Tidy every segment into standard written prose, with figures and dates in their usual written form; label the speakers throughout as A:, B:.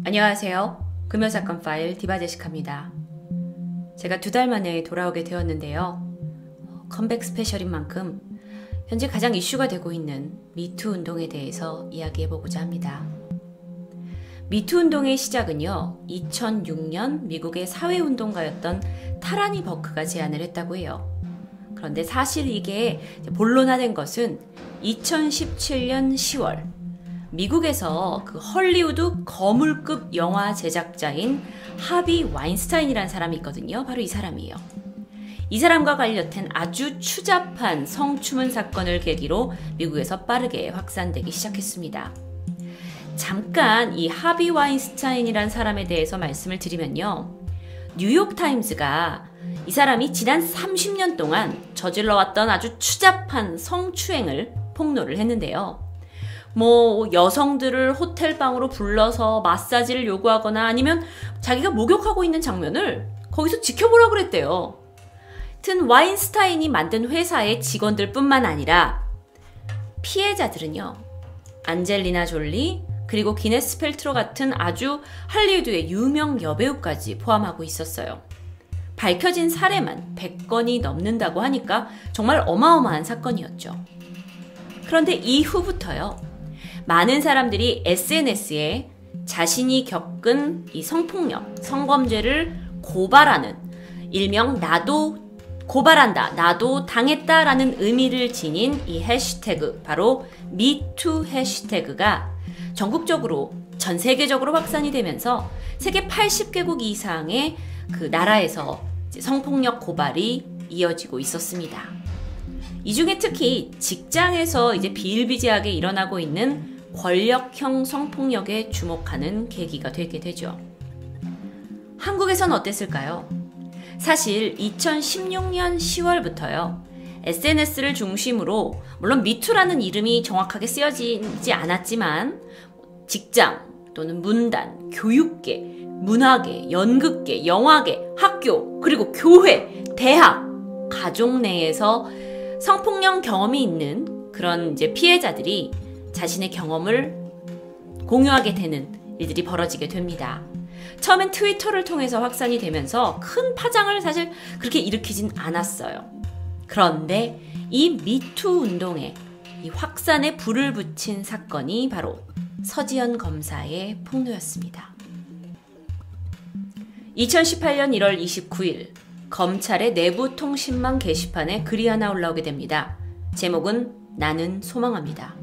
A: 안녕하세요. 금요사건 파일 디바제시카입니다. 제가 2달 만에 돌아오게 되었는데요. 컴백 스페셜인 만큼 현재 가장 이슈가 되고 있는 미투 운동에 대해서 이야기해보고자 합니다. 미투 운동의 시작은요, 2006년 미국의 사회운동가였던 타라니 버크가 제안을 했다고 해요. 그런데 사실 이게 본론화된 것은 2017년 10월 미국에서 그 헐리우드 거물급 영화 제작자인 하비 와인스타인이라는 사람이 있거든요. 바로 이 사람이에요. 이 사람과 관련된 아주 추잡한 성추문 사건을 계기로 미국에서 빠르게 확산되기 시작했습니다. 잠깐 이 하비 와인스타인이라는 사람에 대해서 말씀을 드리면요. 뉴욕타임즈가 이 사람이 지난 30년 동안 저질러왔던 아주 추잡한 성추행을 폭로를 했는데요. 여성들을 호텔방으로 불러서 마사지를 요구하거나 아니면 자기가 목욕하고 있는 장면을 거기서 지켜보라고 그랬대요. 하여튼 와인스타인이 만든 회사의 직원들 뿐만 아니라 피해자들은요, 안젤리나 졸리 그리고 기네스 펠트로 같은 아주 할리우드의 유명 여배우까지 포함하고 있었어요. 밝혀진 사례만 100건이 넘는다고 하니까 정말 어마어마한 사건이었죠. 그런데 이후부터요, 많은 사람들이 SNS에 자신이 겪은 이 성폭력, 성범죄를 고발하는, 일명 나도 고발한다, 나도 당했다라는 의미를 지닌 이 해시태그, 바로 미투 해시태그가 전국적으로, 전 세계적으로 확산이 되면서 세계 80개국 이상의 그 나라에서 성폭력 고발이 이어지고 있었습니다. 이 중에 특히 직장에서 이제 비일비재하게 일어나고 있는 권력형 성폭력에 주목하는 계기가 되게 되죠. 한국에선 어땠을까요? 사실 2016년 10월부터요. SNS를 중심으로, 물론 미투라는 이름이 정확하게 쓰여지지 않았지만 직장 또는 문단, 교육계, 문화계, 연극계, 영화계, 학교, 그리고 교회, 대학, 가족 내에서 성폭력 경험이 있는 그런 이제 피해자들이 자신의 경험을 공유하게 되는 일들이 벌어지게 됩니다. 처음엔 트위터를 통해서 확산이 되면서 큰 파장을 사실 그렇게 일으키진 않았어요. 그런데 이 미투 운동에 이 확산에 불을 붙인 사건이 바로 서지현 검사의 폭로였습니다. 2018년 1월 29일 검찰의 내부 통신망 게시판에 글이 하나 올라오게 됩니다. 제목은 나는 소망합니다.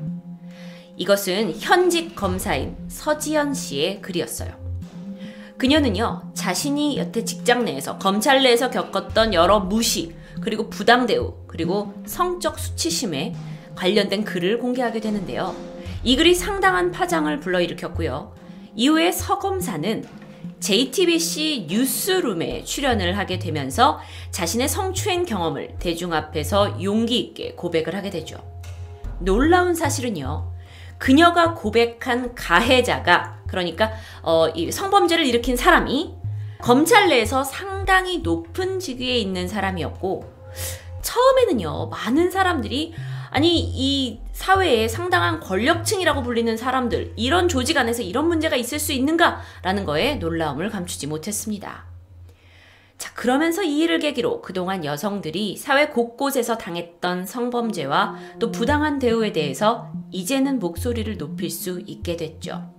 A: 이것은 현직 검사인 서지현 씨의 글이었어요. 그녀는요, 자신이 여태 직장 내에서, 검찰 내에서 겪었던 여러 무시, 그리고 부당 대우, 그리고 성적 수치심에 관련된 글을 공개하게 되는데요. 이 글이 상당한 파장을 불러일으켰고요. 이후에 서 검사는 JTBC 뉴스룸에 출연을 하게 되면서 자신의 성추행 경험을 대중 앞에서 용기 있게 고백을 하게 되죠. 놀라운 사실은요, 그녀가 고백한 가해자가, 그러니까 이 성범죄를 일으킨 사람이 검찰 내에서 상당히 높은 직위에 있는 사람이었고, 처음에는요, 많은 사람들이 아니 이 사회에 상당한 권력층이라고 불리는 사람들, 이런 조직 안에서 이런 문제가 있을 수 있는가라는 거에 놀라움을 감추지 못했습니다. 자, 그러면서 이 일을 계기로 그동안 여성들이 사회 곳곳에서 당했던 성범죄와 또 부당한 대우에 대해서 이제는 목소리를 높일 수 있게 됐죠.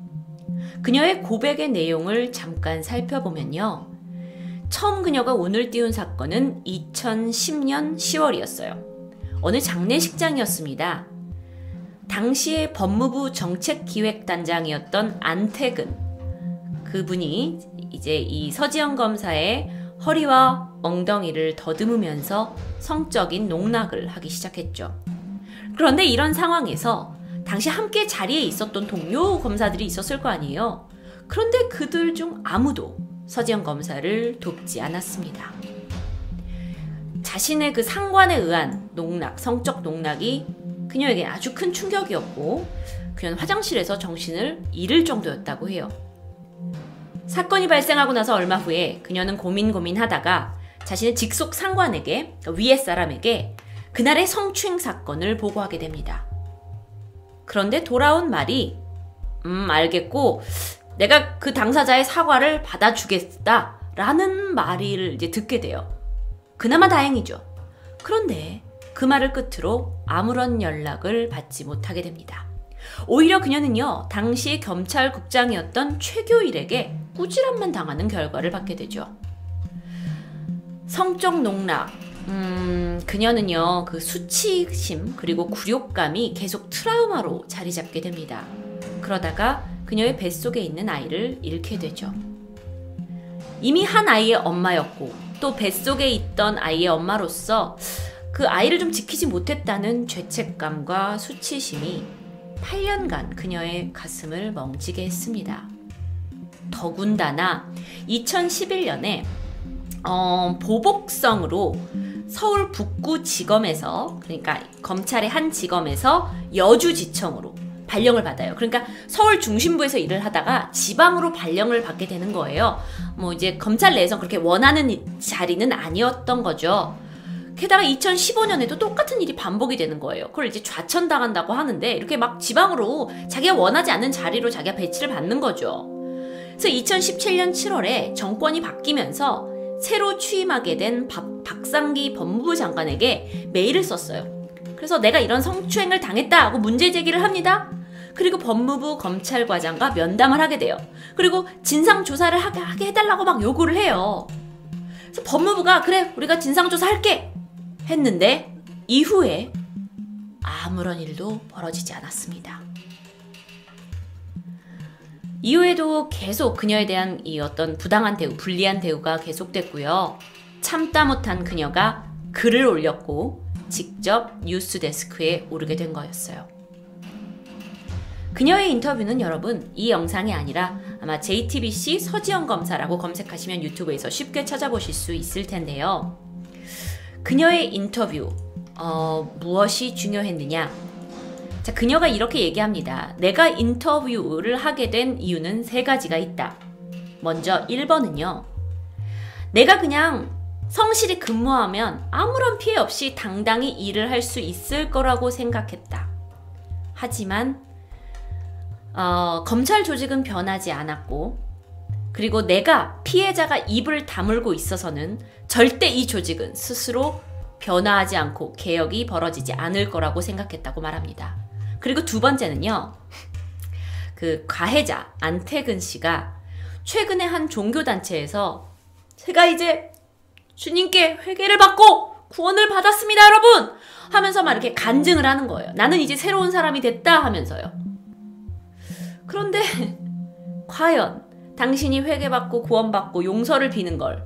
A: 그녀의 고백의 내용을 잠깐 살펴보면요. 처음 그녀가 운을 띄운 사건은 2010년 10월이었어요. 어느 장례식장이었습니다. 당시의 법무부 정책기획단장이었던 안택은, 그분이 이제 이 서지현 검사의 허리와 엉덩이를 더듬으면서 성적인 농락을 하기 시작했죠. 그런데 이런 상황에서 당시 함께 자리에 있었던 동료 검사들이 있었을 거 아니에요. 그런데 그들 중 아무도 서지현 검사를 돕지 않았습니다. 자신의 그 상관에 의한 농락, 성적 농락이 그녀에게 아주 큰 충격이었고, 그녀는 화장실에서 정신을 잃을 정도였다고 해요. 사건이 발생하고 나서 얼마 후에 그녀는 고민하다가 자신의 직속 상관에게, 위에 사람에게 그날의 성추행 사건을 보고하게 됩니다. 그런데 돌아온 말이 알겠고 내가 그 당사자의 사과를 받아주겠다라는 말을 이제 듣게 돼요. 그나마 다행이죠. 그런데 그 말을 끝으로 아무런 연락을 받지 못하게 됩니다. 오히려 그녀는요, 당시 경찰국장이었던 최교일에게 꾸지람만 당하는 결과를 받게 되죠. 성적 농락, 그녀는요, 그 수치심 그리고 굴욕감이 계속 트라우마로 자리 잡게 됩니다. 그러다가 그녀의 뱃속에 있는 아이를 잃게 되죠. 이미 한 아이의 엄마였고 또 뱃속에 있던 아이의 엄마로서 그 아이를 좀 지키지 못했다는 죄책감과 수치심이 8년간 그녀의 가슴을 멍지게 했습니다. 더군다나 2011년에 보복성으로 서울 북구지검에서, 그러니까 검찰의 한 지검에서 여주지청으로 발령을 받아요. 그러니까 서울 중심부에서 일을 하다가 지방으로 발령을 받게 되는 거예요. 뭐 이제 검찰 내에서 그렇게 원하는 자리는 아니었던 거죠. 게다가 2015년에도 똑같은 일이 반복이 되는 거예요. 그걸 이제 좌천당한다고 하는데 이렇게 막 지방으로 자기가 원하지 않는 자리로 자기가 배치를 받는 거죠. 그래서 2017년 7월에 정권이 바뀌면서 새로 취임하게 된 박상기 법무부 장관에게 메일을 썼어요. 그래서 내가 이런 성추행을 당했다 하고 문제 제기를 합니다. 그리고 법무부 검찰과장과 면담을 하게 돼요. 그리고 진상조사를 하게 해달라고 막 요구를 해요. 그래서 법무부가 그래 우리가 진상조사 할게 했는데 이후에 아무런 일도 벌어지지 않았습니다. 이후에도 계속 그녀에 대한 이 어떤 부당한 대우, 불리한 대우가 계속됐고요. 참다 못한 그녀가 글을 올렸고 직접 뉴스데스크에 오르게 된 거였어요. 그녀의 인터뷰는 여러분 이 영상이 아니라 아마 JTBC 서지영 검사라고 검색하시면 유튜브에서 쉽게 찾아보실 수 있을 텐데요. 그녀의 인터뷰 무엇이 중요했느냐? 자, 그녀가 이렇게 얘기합니다. 내가 인터뷰를 하게 된 이유는 3가지가 있다. 먼저 1번은요. 내가 그냥 성실히 근무하면 아무런 피해 없이 당당히 일을 할 수 있을 거라고 생각했다. 하지만 검찰 조직은 변하지 않았고 그리고 내가 피해자가 입을 다물고 있어서는 절대 이 조직은 스스로 변화하지 않고 개혁이 벌어지지 않을 거라고 생각했다고 말합니다. 그리고 2번째는요. 그 가해자 안태근 씨가 최근에 한 종교단체에서 제가 이제 주님께 회개를 받고 구원을 받았습니다 여러분! 하면서 막 이렇게 간증을 하는 거예요. 나는 이제 새로운 사람이 됐다 하면서요. 그런데 과연 당신이 회개받고 구원받고 용서를 비는 걸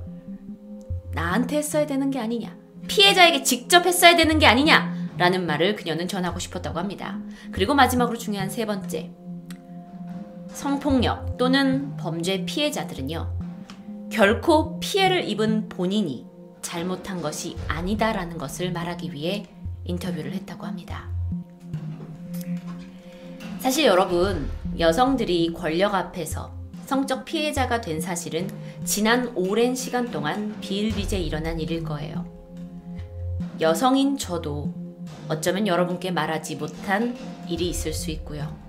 A: 나한테 했어야 되는 게 아니냐, 피해자에게 직접 했어야 되는 게 아니냐 라는 말을 그녀는 전하고 싶었다고 합니다. 그리고 마지막으로 중요한 3번째, 성폭력 또는 범죄 피해자들은요 결코 피해를 입은 본인이 잘못한 것이 아니다라는 것을 말하기 위해 인터뷰를 했다고 합니다. 사실 여러분, 여성들이 권력 앞에서 성적 피해자가 된 사실은 지난 오랜 시간 동안 비일비재 일어난 일일 거예요. 여성인 저도 어쩌면 여러분께 말하지 못한 일이 있을 수 있고요.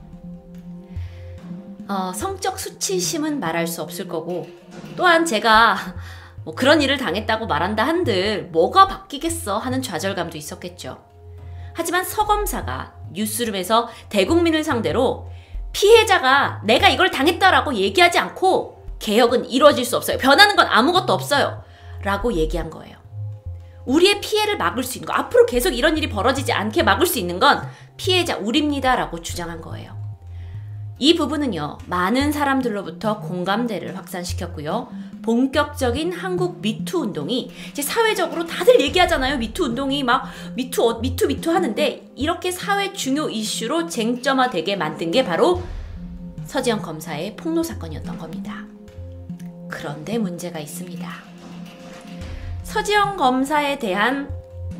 A: 성적 수치심은 말할 수 없을 거고 또한 제가 뭐 그런 일을 당했다고 말한다 한들 뭐가 바뀌겠어 하는 좌절감도 있었겠죠. 하지만 서 검사가 뉴스룸에서 대국민을 상대로 피해자가 내가 이걸 당했다라고 얘기하지 않고 개혁은 이루어질 수 없어요. 변하는 건 아무것도 없어요. 라고 얘기한 거예요. 우리의 피해를 막을 수 있는 거, 앞으로 계속 이런 일이 벌어지지 않게 막을 수 있는 건 피해자 우리입니다. 라고 주장한 거예요. 이 부분은요, 많은 사람들로부터 공감대를 확산시켰고요. 본격적인 한국 미투 운동이 이제 사회적으로 다들 얘기하잖아요. 미투 운동이 막 미투 하는데 이렇게 사회 중요 이슈로 쟁점화되게 만든 게 바로 서지영 검사의 폭로 사건이었던 겁니다. 그런데 문제가 있습니다. 서지영 검사에 대한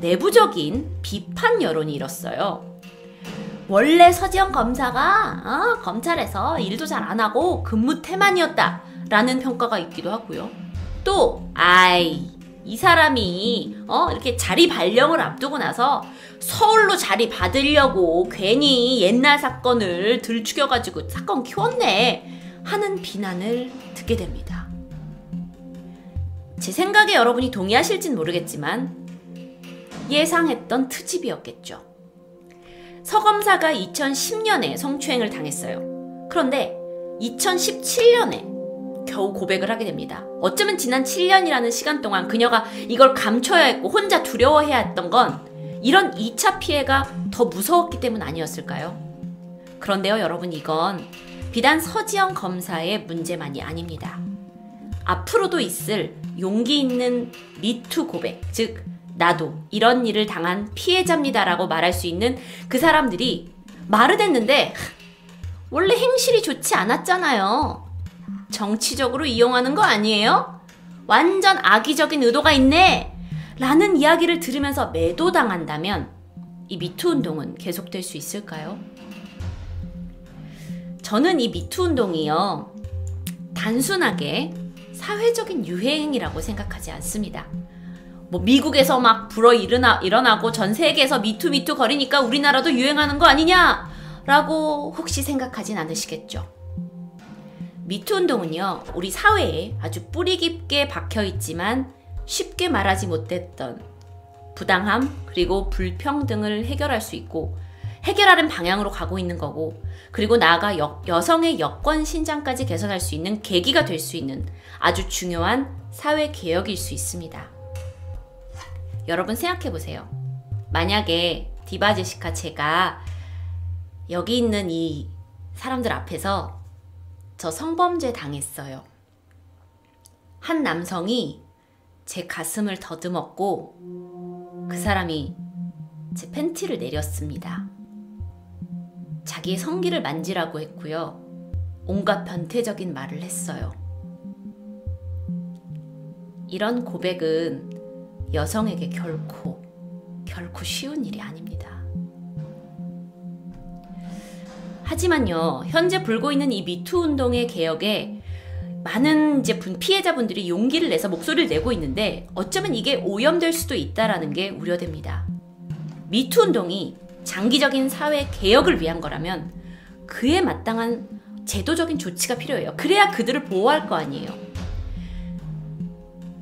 A: 내부적인 비판 여론이 일었어요. 원래 서지영 검사가 검찰에서 일도 잘 안 하고 근무 태만이었다 라는 평가가 있기도 하고요. 또 이 사람이 이렇게 자리 발령을 앞두고 나서 서울로 자리 받으려고 괜히 옛날 사건을 들추겨가지고 사건 키웠네 하는 비난을 듣게 됩니다. 제 생각에 여러분이 동의하실진 모르겠지만 예상했던 트집이었겠죠. 서 검사가 2010년에 성추행을 당했어요. 그런데 2017년에 겨우 고백을 하게 됩니다. 어쩌면 지난 7년이라는 시간 동안 그녀가 이걸 감춰야 했고 혼자 두려워해야 했던 건 이런 2차 피해가 더 무서웠기 때문 아니었을까요? 그런데요, 여러분, 이건 비단 서지영 검사의 문제만이 아닙니다. 앞으로도 있을 용기 있는 미투 고백, 즉 나도 이런 일을 당한 피해자입니다라고 말할 수 있는 그 사람들이 말은 했는데 원래 행실이 좋지 않았잖아요. 정치적으로 이용하는 거 아니에요? 완전 악의적인 의도가 있네! 라는 이야기를 들으면서 매도당한다면 이 미투 운동은 계속될 수 있을까요? 저는 이 미투 운동이요, 단순하게 사회적인 유행이라고 생각하지 않습니다. 뭐 미국에서 막 일어나고 전 세계에서 미투 거리니까 우리나라도 유행하는 거 아니냐? 라고 혹시 생각하진 않으시겠죠? 미투 운동은요, 우리 사회에 아주 뿌리 깊게 박혀있지만 쉽게 말하지 못했던 부당함 그리고 불평등을 해결할 수 있고 해결하는 방향으로 가고 있는 거고, 그리고 나아가 여성의 여권 신장까지 개선할 수 있는 계기가 될 수 있는 아주 중요한 사회 개혁일 수 있습니다. 여러분 생각해보세요. 만약에 디바 제시카 제가 여기 있는 이 사람들 앞에서 저 성범죄 당했어요. 한 남성이 제 가슴을 더듬었고 그 사람이 제 팬티를 내렸습니다. 자기의 성기를 만지라고 했고요. 온갖 변태적인 말을 했어요. 이런 고백은 여성에게 결코 쉬운 일이 아닙니다. 하지만요, 현재 불고 있는 이 미투 운동의 개혁에 많은 이제 피해자분들이 용기를 내서 목소리를 내고 있는데 어쩌면 이게 오염될 수도 있다라는 게 우려됩니다. 미투 운동이 장기적인 사회 개혁을 위한 거라면 그에 마땅한 제도적인 조치가 필요해요. 그래야 그들을 보호할 거 아니에요.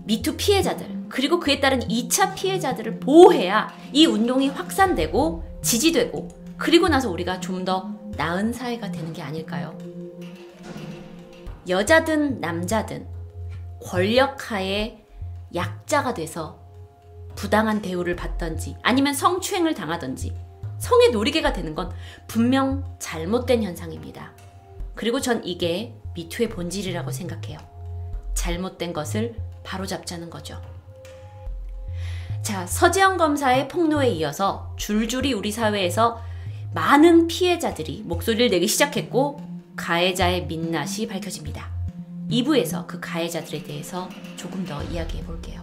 A: 미투 피해자들 그리고 그에 따른 2차 피해자들을 보호해야 이 운동이 확산되고 지지되고 그리고 나서 우리가 좀 더 나은 사회가 되는 게 아닐까요? 여자든 남자든 권력하에 약자가 돼서 부당한 대우를 받던지 아니면 성추행을 당하던지 성의 놀이개가 되는 건 분명 잘못된 현상입니다. 그리고 전 이게 미투의 본질이라고 생각해요. 잘못된 것을 바로잡자는 거죠. 자, 서지영 검사의 폭로에 이어서 줄줄이 우리 사회에서 많은 피해자들이 목소리를 내기 시작했고 가해자의 민낯이 밝혀집니다. 2부에서 그 가해자들에 대해서 조금 더 이야기해 볼게요.